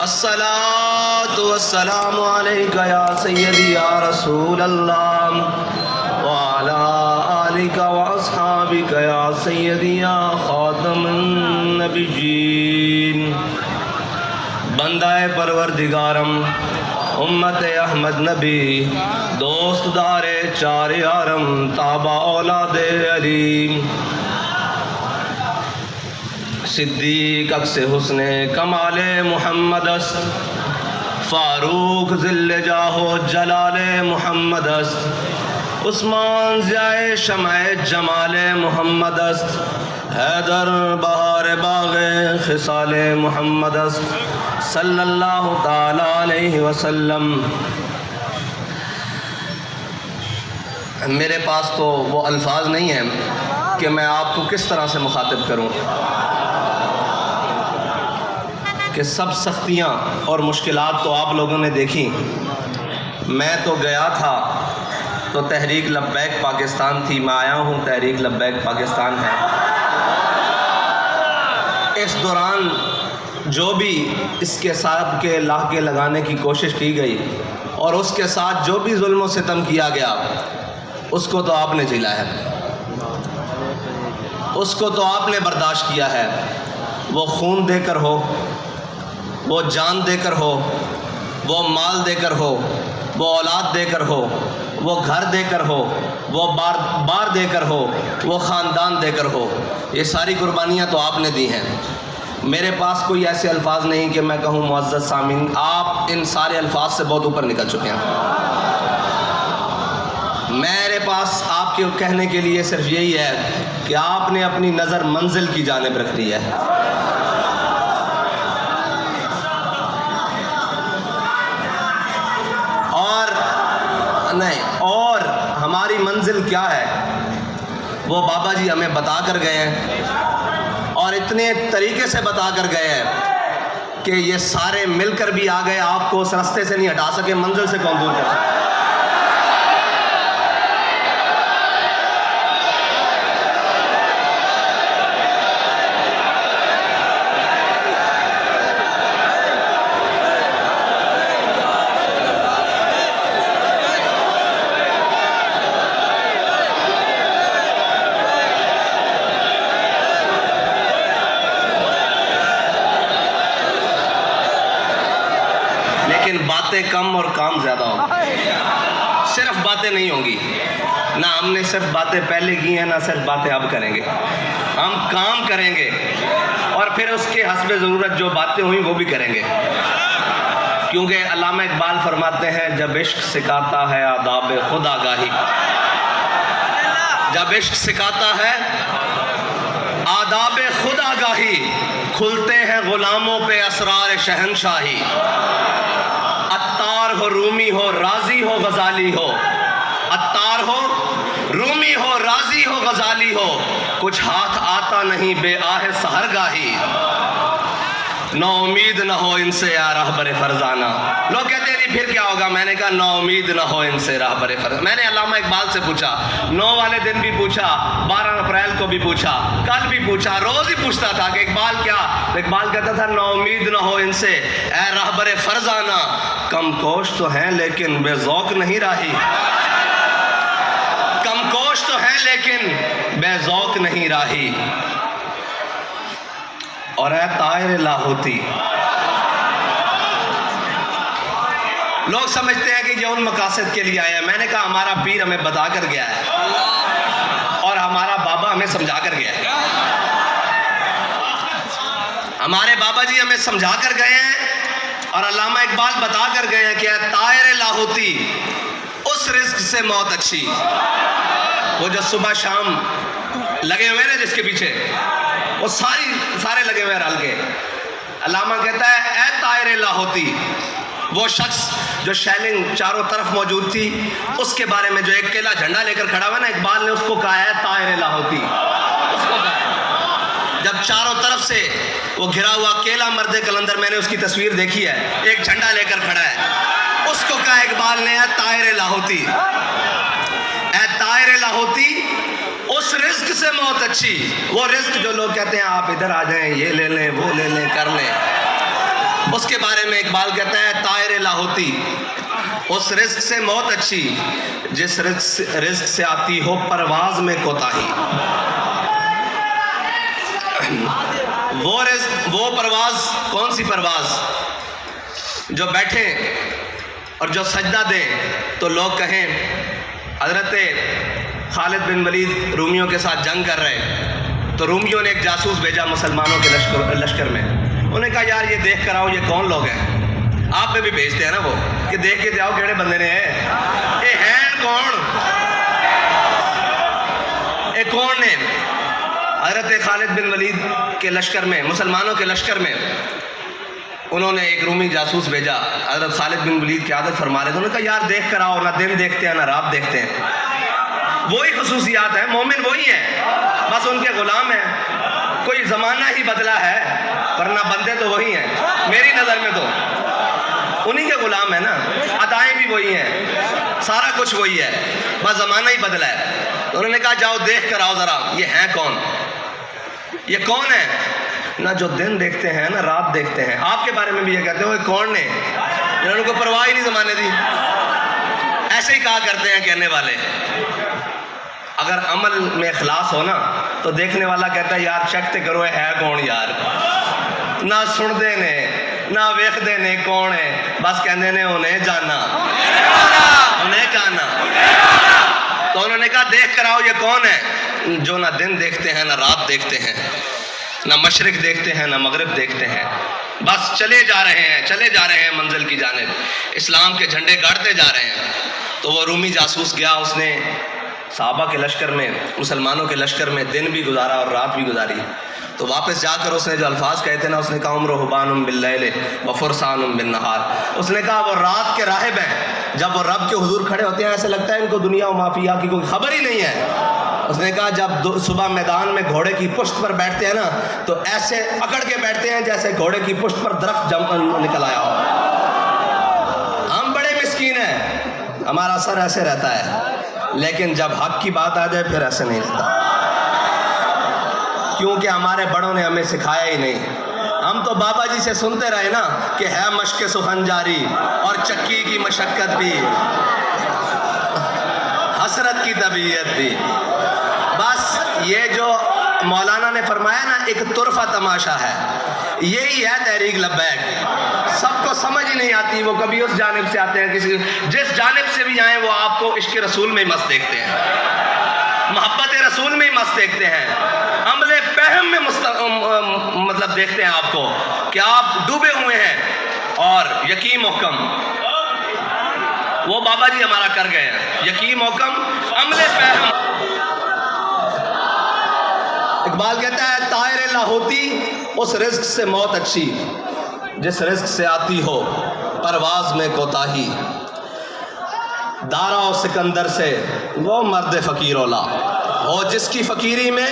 الصلاۃ والسلام علیک یا سیدی یا رسول اللہ وعلی آلک واصحابک یا سیدی یا خاتم النبیین۔ بندہ پروردگارم امت احمد نبی دوست دار چار یارم تابع اولاد علی صدیق اکس حسن کمال محمد است، فاروق ذل جاہ و جلال محمد است، عثمان ضیاء شمع جمال محمد است، حیدر بہار باغ خصال محمد است صلی اللہ تعالی علیہ وسلم۔ میرے پاس تو وہ الفاظ نہیں ہیں کہ میں آپ کو کس طرح سے مخاطب کروں کہ سب سختیاں اور مشکلات تو آپ لوگوں نے دیکھی۔ میں تو گیا تھا تو تحریک لبیک پاکستان تھی، میں آیا ہوں تحریک لبیک پاکستان ہے۔ اس دوران جو بھی اس کے ساتھ کے لاحقے لگانے کی کوشش کی گئی اور اس کے ساتھ جو بھی ظلم و ستم کیا گیا اس کو تو آپ نے جھیلا ہے، اس کو تو آپ نے برداشت کیا ہے۔ وہ خون دے کر ہو، وہ جان دے کر ہو، وہ مال دے کر ہو، وہ اولاد دے کر ہو، وہ گھر دے کر ہو، وہ بار دے کر ہو، وہ خاندان دے کر ہو، یہ ساری قربانیاں تو آپ نے دی ہیں۔ میرے پاس کوئی ایسے الفاظ نہیں کہ میں کہوں معزز سامعین آپ ان سارے الفاظ سے بہت اوپر نکل چکے ہیں۔ میرے پاس آپ کے کہنے کے لیے صرف یہی ہے کہ آپ نے اپنی نظر منزل کی جانب رکھ دی ہے۔ اور ہماری منزل کیا ہے وہ بابا جی ہمیں بتا کر گئے ہیں، اور اتنے طریقے سے بتا کر گئے ہیں کہ یہ سارے مل کر بھی آ گئے، آپ کو اس راستے سے نہیں ہٹا سکے، منزل سے کون دور کر سکے۔ لیکن باتیں کم اور کام زیادہ ہوں، صرف باتیں نہیں ہوں گی، نہ ہم نے صرف باتیں پہلے کی ہیں، نہ صرف باتیں اب کریں گے، ہم کام کریں گے اور پھر اس کے حسب ضرورت جو باتیں ہوئیں وہ بھی کریں گے، کیونکہ علامہ اقبال فرماتے ہیں جب عشق سکھاتا ہے آداب خود آگاہی، جب عشق سکھاتا ہے آداب خود آگاہی، کھلتے ہیں غلاموں پہ اسرار شہنشاہی، عطار ہو رومی ہو رازی ہو غزالی ہو، عطار ہو رومی ہو رازی ہو غزالی ہو، کچھ ہاتھ آتا نہیں بے آہ سحرگاہی، نا امید نہ ہو ان سے یا رہبر فرزانہ۔ لوگ کہتے ہیں پھر کیا ہوگا، میں نے کہا نا امید نہ ہو ان سے رہبر فرزانہ۔ میں نے علامہ اقبال سے پوچھا، 9 والے دن بھی پوچھا، 12 اپریل کو بھی پوچھا، کل بھی پوچھا، روز ہی پوچھتا تھا کہ اقبال کیا؟ اقبال کہتا تھا نا امید نہ ہو ان سے اے رہبر فرزانہ، کم کوش تو ہیں لیکن بے ذوق نہیں راہی، کم کوش تو ہیں لیکن بے ذوق نہیں راہی، اور اے طائر لاہوتی۔ لوگ سمجھتے ہیں کہ یہ ان مقاصد کے لیے آیا ہے، میں نے کہا ہمارا پیر ہمیں بتا کر گیا ہے اور ہمارا بابا ہمیں سمجھا کر گیا ہے، ہمارے بابا جی ہمیں سمجھا کر گئے ہیں اور علامہ اقبال بتا کر گئے ہیں کہ اے طائر لاہوتی اس رزق سے موت اچھی، وہ جو صبح شام لگے ہوئے نا جس کے پیچھے وہ سارے لگے ہوئے رل کے، علامہ کہتا ہے اے طائر لاہوتی، وہ شخص جو شیلنگ چاروں طرف موجود تھی اس کے بارے میں جو ایک کیلا جھنڈا لے کر کھڑا ہوا نا، اقبال نے اس کو کہا ہے طائر لاہوتی، اس کو کہا ہے۔ جب چاروں طرف سے وہ گھرا ہوا کیلا مرد کلندر، میں نے اس کی تصویر دیکھی ہے، ایک جھنڈا لے کر کھڑا ہے، اس کو کہا اقبال نے ہے طائر لاہوتی، اے طائر لاہوتی اس رزق سے موت اچھی، وہ رزق جو لوگ کہتے ہیں آپ ادھر آ جائیں، یہ لے لیں وہ لے لیں کر لیں، اس کے بارے میں اقبال کہتا ہے طائر لاہوتی، اس رزق سے موت اچھی جس رزق سے آتی ہو پرواز میں کوتاہی۔ وہ رزق، وہ پرواز، کون سی پرواز؟ جو بیٹھے اور جو سجدہ دیں تو لوگ کہیں حضرت خالد بن ولید رومیوں کے ساتھ جنگ کر رہے، تو رومیوں نے ایک جاسوس بھیجا مسلمانوں کے لشکر میں، انہوں نے کہا یار یہ دیکھ کر آؤ یہ کون لوگ ہیں۔ آپ میں بھی بھیجتے ہیں نا وہ کہ دیکھ کے جاؤ کیڑے بندے نے یہ ہیں کون، یہ کون نے؟ حضرت خالد بن ولید کے لشکر میں، مسلمانوں کے لشکر میں انہوں نے ایک رومی جاسوس بھیجا۔ حضرت خالد بن ولید کی عادت فرما رہے تھے، انہوں نے کہا یار دیکھ کر آؤ، نہ دن دیکھتے ہیں نہ رات دیکھتے ہیں۔ وہی خصوصیات ہیں، مومن وہی ہیں، بس ان کے غلام ہیں۔ کوئی زمانہ ہی بدلا ہے ورنہ بندے تو وہی ہیں، میری نظر میں تو انہی کے غلام ہیں نا، ادائیں بھی وہی ہیں، سارا کچھ وہی ہے، بس زمانہ ہی بدلا ہے۔ انہوں نے کہا جاؤ دیکھ کر آؤ ذرا یہ ہیں کون، یہ کون ہے؟ نہ جو دن دیکھتے ہیں نہ رات دیکھتے ہیں۔ آپ کے بارے میں بھی یہ کہتے ہیں وہ کون نے؟ انہوں کو پرواہ ہی نہیں زمانے دی، ایسے ہی کہا کرتے ہیں کہنے والے۔ اگر عمل میں اخلاص ہو نا تو دیکھنے والا کہتا ہے یار چیک تے کرو ہے کون یار، نہ سن دے نے نہ ویکھ دے نے کون ہے، بس کہندے نے انہیں جانا، انہیں جانا۔ تو انہوں نے کہا دیکھ کر آؤ یہ کون ہے جو نہ دن دیکھتے ہیں نہ رات دیکھتے ہیں، نہ مشرق دیکھتے ہیں نہ مغرب دیکھتے ہیں، بس چلے جا رہے ہیں منزل کی جانب، اسلام کے جھنڈے گاڑتے جا رہے ہیں۔ تو وہ رومی جاسوس گیا، اس نے صحابہ کے لشکر میں، مسلمانوں کے لشکر میں دن بھی گزارا اور رات بھی گزاری۔ تو واپس جا کر اس نے جو الفاظ کہے تھے نا، اس نے کہا عمر رہبان باللیل و فرسان بالنہار، اس نے کہا وہ رات کے راہب ہیں، جب وہ رب کے حضور کھڑے ہوتے ہیں ایسے لگتا ہے ان کو دنیا و مافیا کی کوئی خبر ہی نہیں ہے۔ اس نے کہا جب صبح میدان میں گھوڑے کی پشت پر بیٹھتے ہیں نا تو ایسے اکڑ کے بیٹھتے ہیں جیسے گھوڑے کی پشت پر درخت نکل آیا ہو۔ ہم بڑے مسکین ہیں، ہمارا سر ایسے رہتا ہے، لیکن جب حق کی بات آ جائے پھر ایسے نہیں رہتا، کیونکہ ہمارے بڑوں نے ہمیں سکھایا ہی نہیں۔ ہم تو بابا جی سے سنتے رہے نا کہ ہے مشق سخن جاری اور چکی کی مشقت بھی، حسرت کی طبیعت بھی، بس یہ جو مولانا نے فرمایا نا ایک طرفہ تماشا ہے، یہی ہے تحریک لبیک۔ سب کو سمجھ ہی نہیں آتی، وہ کبھی اس جانب سے آتے ہیں، جس جانب سے بھی آئیں وہ آپ کو عشق رسول میں ہی مست دیکھتے ہیں، محبت رسول میں ہی مست دیکھتے ہیں، عمل فہم میں مطلب دیکھتے ہیں آپ کو کہ آپ ڈوبے ہوئے ہیں اور یقین محکم۔ وہ بابا جی ہمارا کر گئے ہیں، یقین محکم، عمل فہم۔ اقبال کہتا ہے طائر لاہوتی، اس رزق سے موت اچھی جس رزق سے آتی ہو پرواز میں کوتاہی، دارا و سکندر سے وہ مرد فقیر اولا ہو جس کی فقیری میں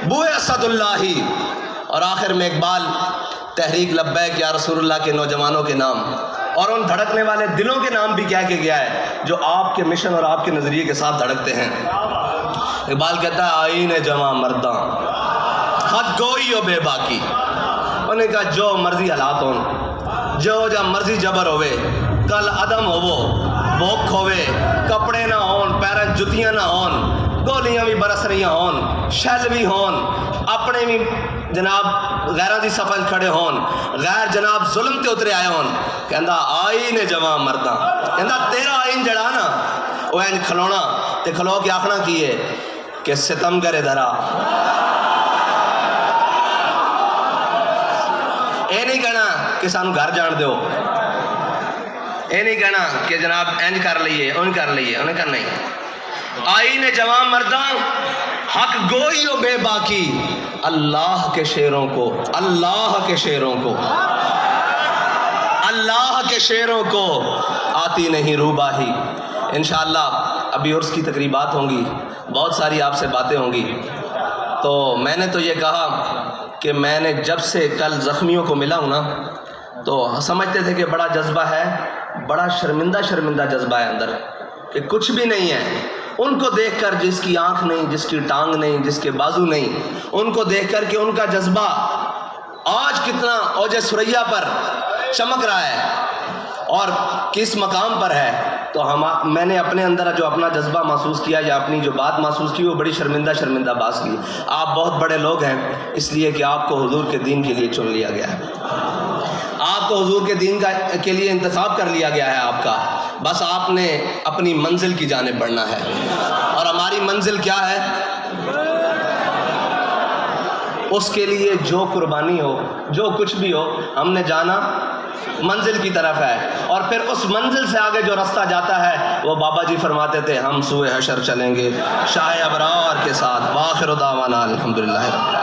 بوئے اسد اللہ ہی۔ اور آخر میں اقبال تحریک لبیک یا رسول اللہ کے نوجوانوں کے نام اور ان دھڑکنے والے دلوں کے نام بھی کہہ کے گیا ہے جو آپ کے مشن اور آپ کے نظریے کے ساتھ دھڑکتے ہیں۔ اقبال کہتا ہے آئین جواں مرداں حق گوئی و بے باکی، انہوں نے کہا جو مرضی حالات ہون، جو جب مرضی جبر ہوئے، کل عدم ہوو، بھوک ہوئے، کپڑے نہ ہون، پیرن جتیاں نہ ہون، گولیاں بھی برس رہی ہون، شل بھی ہون، اپنے بھی جناب غیرہ دی صفل کھڑے ہون، غیر جناب ظلم تے اترے آئے ہون، کہندا آئین جواں مرداں، کہندا تیرا آئین جڑا نا وہ این کھلونا تے کھلو کے آخنا کیے کہ ستم کرے دھرا، اے نہیں کہنا کہ سانو گھر جان دیو، اے نہیں کہنا کہ جناب اینج کر لئیے ان کر لئیے، انہیں کہنا نہیں۔ آئین جوان مرداں حق گوئی و بے باکی، اللہ کے شیروں کو، اللہ کے شیروں کو، اللہ کے شیروں کو آتی نہیں روباہی۔ انشاءاللہ ابھی عرس کی تقریبات ہوں گی، بہت ساری آپ سے باتیں ہوں گی، تو میں نے تو یہ کہا کہ میں نے جب سے کل زخمیوں کو ملا ہوں نا تو سمجھتے تھے کہ بڑا جذبہ ہے، بڑا شرمندہ جذبہ ہے اندر کہ کچھ بھی نہیں ہے۔ ان کو دیکھ کر جس کی آنکھ نہیں، جس کی ٹانگ نہیں، جس کے بازو نہیں، ان کو دیکھ کر کہ ان کا جذبہ آج کتنا اوج ثریا پر چمک رہا ہے اور کس مقام پر ہے، تو میں نے اپنے اندر جو اپنا جذبہ محسوس کیا یا اپنی جو بات محسوس کی وہ بڑی شرمندہ بات کی۔ آپ بہت بڑے لوگ ہیں، اس لیے کہ آپ کو حضور کے دین کے لیے چن لیا گیا ہے، آپ کو حضور کے دین کے لیے انتخاب کر لیا گیا ہے آپ کا، بس آپ نے اپنی منزل کی جانب بڑھنا ہے۔ اور ہماری منزل کیا ہے؟ اس کے لیے جو قربانی ہو، جو کچھ بھی ہو، ہم نے جانا منزل کی طرف ہے، اور پھر اس منزل سے آگے جو راستہ جاتا ہے وہ بابا جی فرماتے تھے ہم سوئے حشر چلیں گے شاہ ابرار کے ساتھ۔ وآخر دعوانا الحمدللہ رب العالمین۔